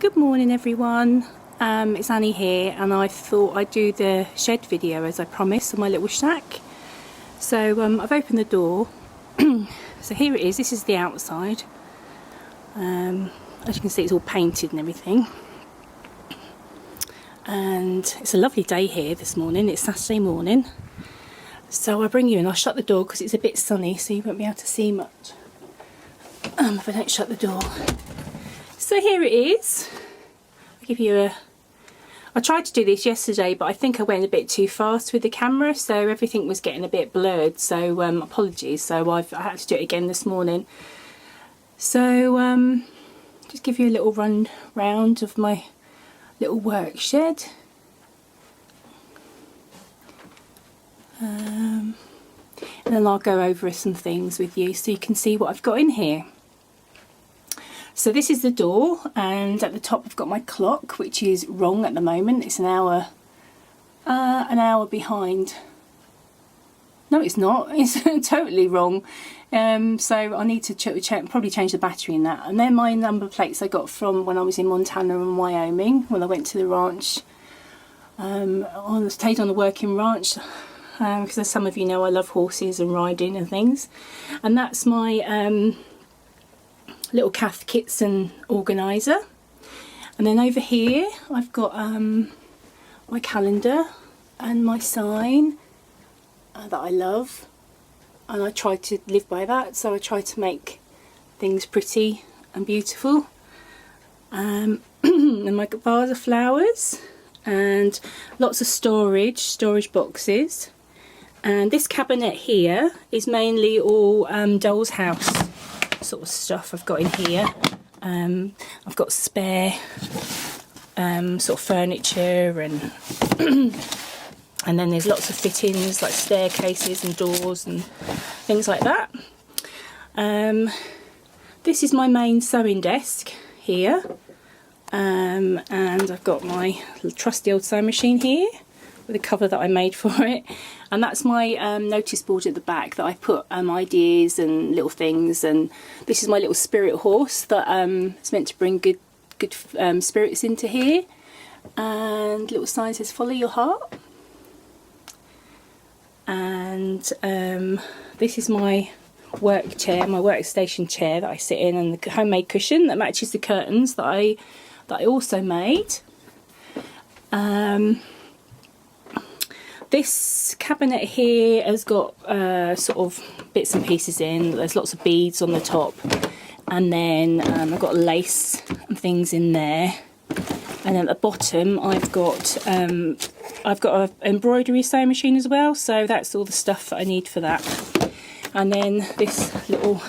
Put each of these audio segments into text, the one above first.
Good morning everyone, it's Annie here, and I thought I'd do the shed video as I promised on my little shack. So I've opened the door. So here it is. This is the outside. As you can see, it's all painted and everything, and it's a lovely day here this morning. It's Saturday morning, so I bring you in. I'll shut the door because it's a bit sunny, so you won't be able to see much if I don't shut the door. So here it is. I'll give you I tried to do this yesterday, but I think I went a bit too fast with the camera, so everything was getting a bit blurred, so apologies. So I had to do it again this morning. So just give you a little run round of my little work shed. And then I'll go over some things with you so you can see what I've got in here. So this is the door, and at the top I've got my clock, which is wrong at the moment. It's an hour behind. No, it's not. It's totally wrong. So I need to probably change the battery in that. And then my number plates I got from when I was in Montana and Wyoming, when I went to the ranch. Stayed on the working ranch, because as some of you know, I love horses and riding and things. And that's my little Cath Kidston organiser. And then over here I've got my calendar and my sign that I love, and I try to live by that, so I try to make things pretty and beautiful. And my vase of flowers, and lots of storage boxes. And this cabinet here is mainly all doll's house sort of stuff I've got in here. I've got spare sort of furniture, and and then there's lots of fittings like staircases and doors and things like that. This is my main sewing desk here, and I've got my trusty old sewing machine here with a cover that I made for it, and that's my notice board at the back that I put ideas and little things. And this is my little spirit horse that is meant to bring good spirits into here, and little sign says follow your heart. And this is my work chair, my workstation chair that I sit in, and the homemade cushion that matches the curtains that I also made. This cabinet here has got sort of bits and pieces in. There's lots of beads on the top, and then I've got lace and things in there. And then at the bottom I've got an embroidery sewing machine as well, so that's all the stuff that I need for that. And then this little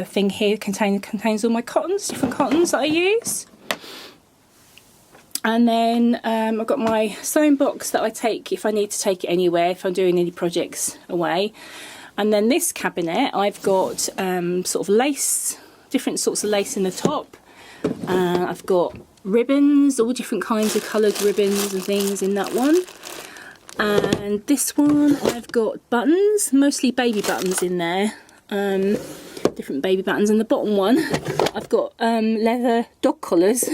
thing here contains all my cottons, different cottons that I use. And then I've got my sewing box that I take if I need to take it anywhere, if I'm doing any projects away. And then this cabinet, I've got sort of lace, different sorts of lace in the top. I've got ribbons, all different kinds of coloured ribbons and things in that one. And this one, I've got buttons, mostly baby buttons in there. Different baby buttons. And the bottom one, I've got leather dog collars.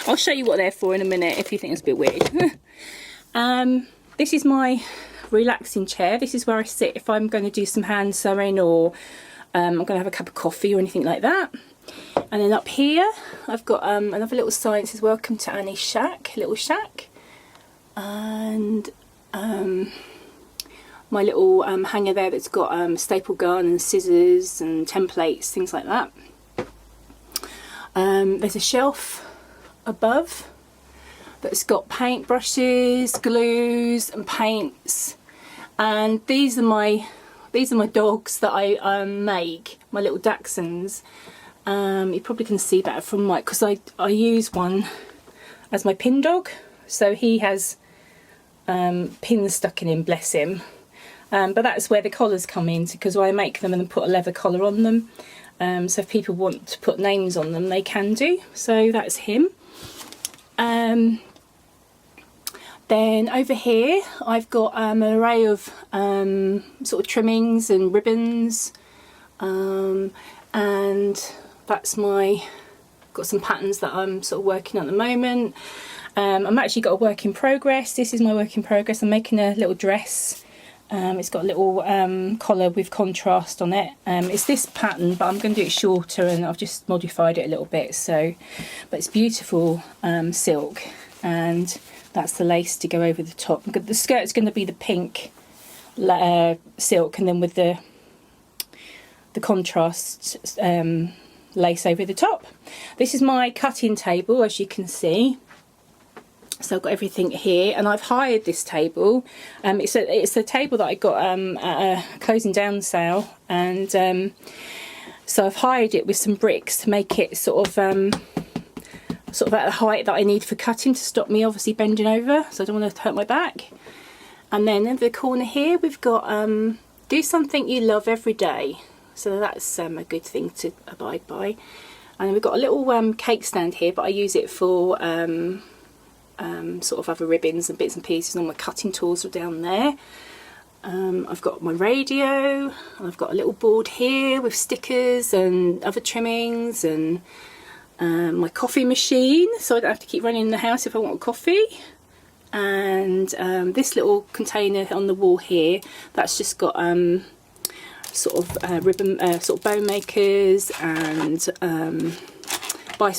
I'll show you what they're for in a minute if you think it's a bit weird. This is my relaxing chair. This is where I sit if I'm going to do some hand sewing, or I'm going to have a cup of coffee or anything like that. And then up here I've got another little sign that says welcome to Annie's shack, little shack. And my little hanger there that's got staple gun and scissors and templates, things like that. There's a shelf above that's got paint brushes, glues and paints, and these are my dogs that I make, my little Dachshunds. You probably can see better from my, because I use one as my pin dog, so he has pins stuck in him, bless him. But that's where the collars come in, because I make them and then put a leather collar on them. So if people want to put names on them, they can do. So that's him. Then over here I've got an array of sort of trimmings and ribbons, and that's my got some patterns that I'm sort of working on at the moment. I'm actually got a work in progress. This is my work in progress. I'm making a little dress. It's got a little collar with contrast on it. It's this pattern, but I'm going to do it shorter, and I've just modified it a little bit. So, but it's beautiful silk, and that's the lace to go over the top. The skirt's going to be the pink silk, and then with the contrast lace over the top. This is my cutting table, as you can see. So I've got everything here, and I've hired this table. It's a table that I got at a closing down sale, and so I've hired it with some bricks to make it sort of at the height that I need for cutting, to stop me obviously bending over, so I don't want to hurt my back. And then in the corner here we've got do something you love every day, so that's a good thing to abide by. And we've got a little cake stand here, but I use it for sort of other ribbons and bits and pieces, and all my cutting tools are down there. I've got my radio, and I've got a little board here with stickers and other trimmings, and my coffee machine, so I don't have to keep running in the house if I want a coffee. And this little container on the wall here, that's just got sort of ribbon, sort of bow makers, and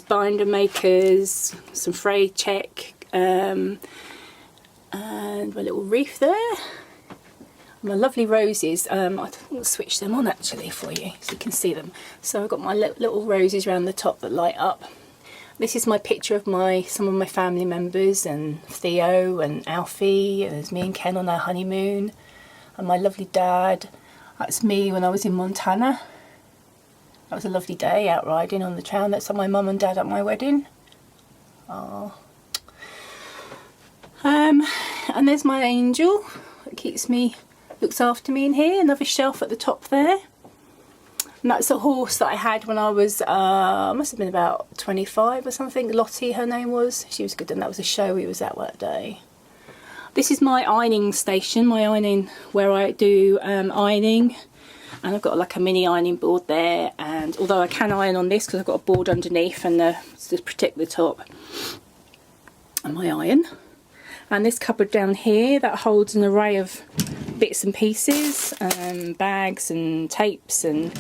binder makers, some fray check, and my little wreath there. My lovely roses. I think I'll switch them on actually for you so you can see them. So I've got my little roses around the top that light up. This is my picture of some of my family members, and Theo and Alfie, and there's me and Ken on our honeymoon, and my lovely dad. That's me when I was in Montana. That was a lovely day out riding on the trail. That's my mum and dad at my wedding. Oh. And there's my angel that looks after me in here. Another shelf at the top there. And that's a horse that I had when I was, must have been about 25 or something. Lottie, her name was. She was good, and that was a show we was at that day. This is my ironing station, where I do ironing. And I've got like a mini ironing board there, and although I can iron on this because I've got a board underneath and to protect the top, and my iron. And this cupboard down here that holds an array of bits and pieces, bags and tapes, and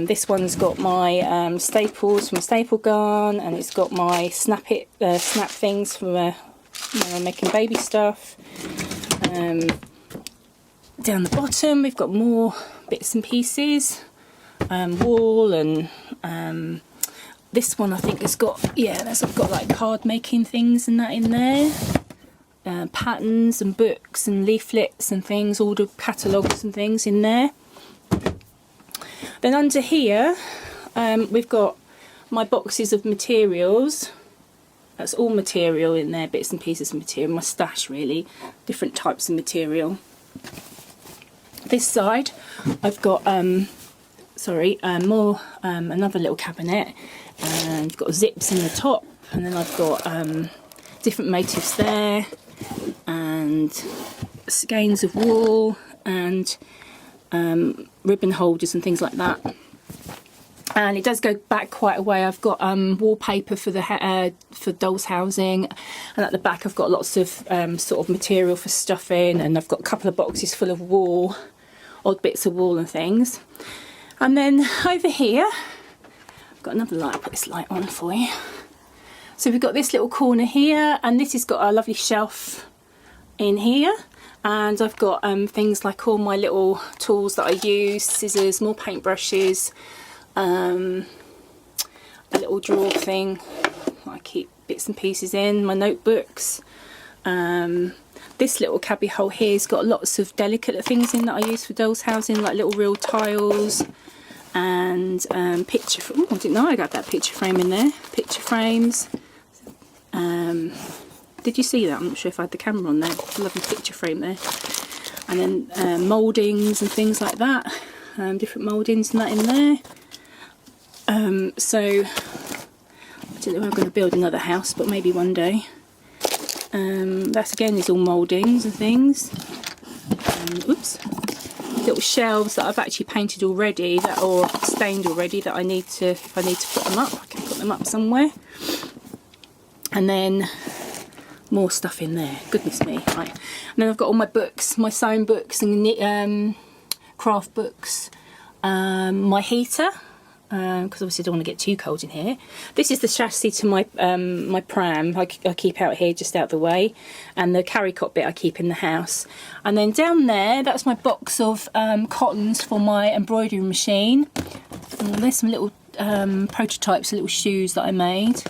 this one's got my staples from a staple gun, and it's got my snap things from when I'm making baby stuff. Down the bottom we've got more bits and pieces, wool, and this one I think has got, I've got like card making things and that in there. Patterns and books and leaflets and things, order catalogues and things in there. Then under here we've got my boxes of materials. That's all material in there, bits and pieces of material, my stash really, different types of material. This side I've got another little cabinet, and I've got zips in the top, and then I've got different motifs there, and skeins of wool, and ribbon holders and things like that. And it does go back quite a way. I've got wallpaper for dolls' housing, and at the back I've got lots of sort of material for stuffing, and I've got a couple of boxes full of wool, odd bits of wool and things. And then over here I've got another light. I'll put this light on for you. So we've got this little corner here, and this has got a lovely shelf in here, and I've got things like all my little tools that I use, scissors, more paintbrushes, a little drawer thing I keep bits and pieces in, my notebooks. This little cubby hole here has got lots of delicate things in that I use for dolls' housing, like little real tiles, and picture. Oh, I didn't know I got that picture frame in there. Picture frames. Did you see that? I'm not sure if I had the camera on there. Lovely picture frame there. And then mouldings and things like that. Different mouldings and that in there. So I don't know if I'm going to build another house, but maybe one day. That again is all mouldings and things. Oops. Little shelves that I've actually painted already, or stained already, that I need to, if I need to put them up, I can put put them up somewhere. And then more stuff in there, goodness me. Right. And then I've got all my books, my sewing books and craft books, my heater, because obviously I don't want to get too cold in here. This is the chassis to my my pram. I keep out here, just out the way, and the carry cot bit I keep in the house. And then down there, that's my box of cottons for my embroidery machine. And there's some little prototypes, little shoes that I made.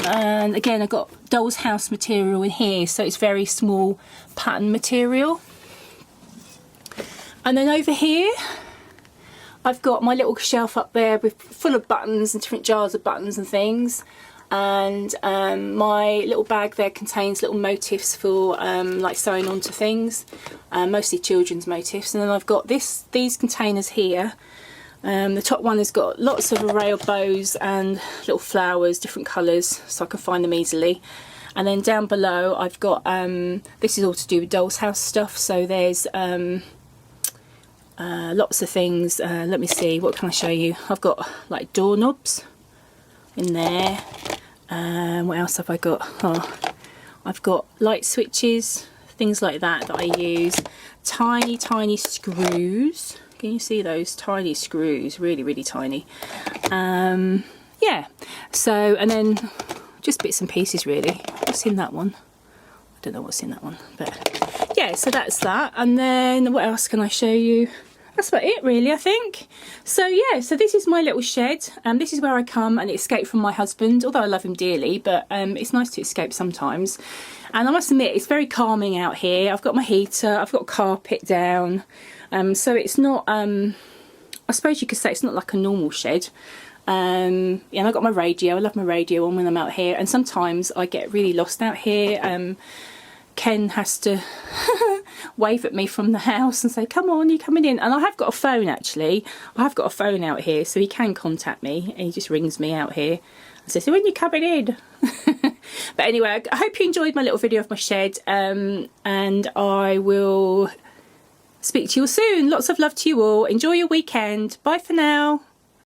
And again, I've got doll's house material in here, so it's very small pattern material. And then over here, I've got my little shelf up there full of buttons and different jars of buttons and things. And my little bag there contains little motifs for like sewing onto things, mostly children's motifs. And then I've got these containers here. The top one has got lots of array of bows and little flowers, different colours, so I can find them easily. And then down below I've got, this is all to do with doll's house stuff, so there's lots of things. Let me see, what can I show you? I've got like doorknobs in there. What else have I got? Oh, I've got light switches, things like that I use. Tiny screws. Can you see those tiny screws? Really, really tiny. Yeah, so, and then just bits and pieces really. What's in that one? I don't know what's in that one, but yeah, so that's that. And then what else can I show you? That's about it really, I think. So yeah, so this is my little shed. This is where I come and escape from my husband, although I love him dearly, but it's nice to escape sometimes. And I must admit, it's very calming out here. I've got my heater, I've got carpet down. So it's not, I suppose you could say it's not like a normal shed. Yeah, and I've got my radio. I love my radio on when I'm out here. And sometimes I get really lost out here. Ken has to wave at me from the house and say, come on, you're coming in. And I have got a phone actually. I have got a phone out here, so he can contact me. And he just rings me out here and says, when you coming in? But anyway, I hope you enjoyed my little video of my shed. And I will speak to you all soon. Lots of love to you all. Enjoy your weekend. Bye for now.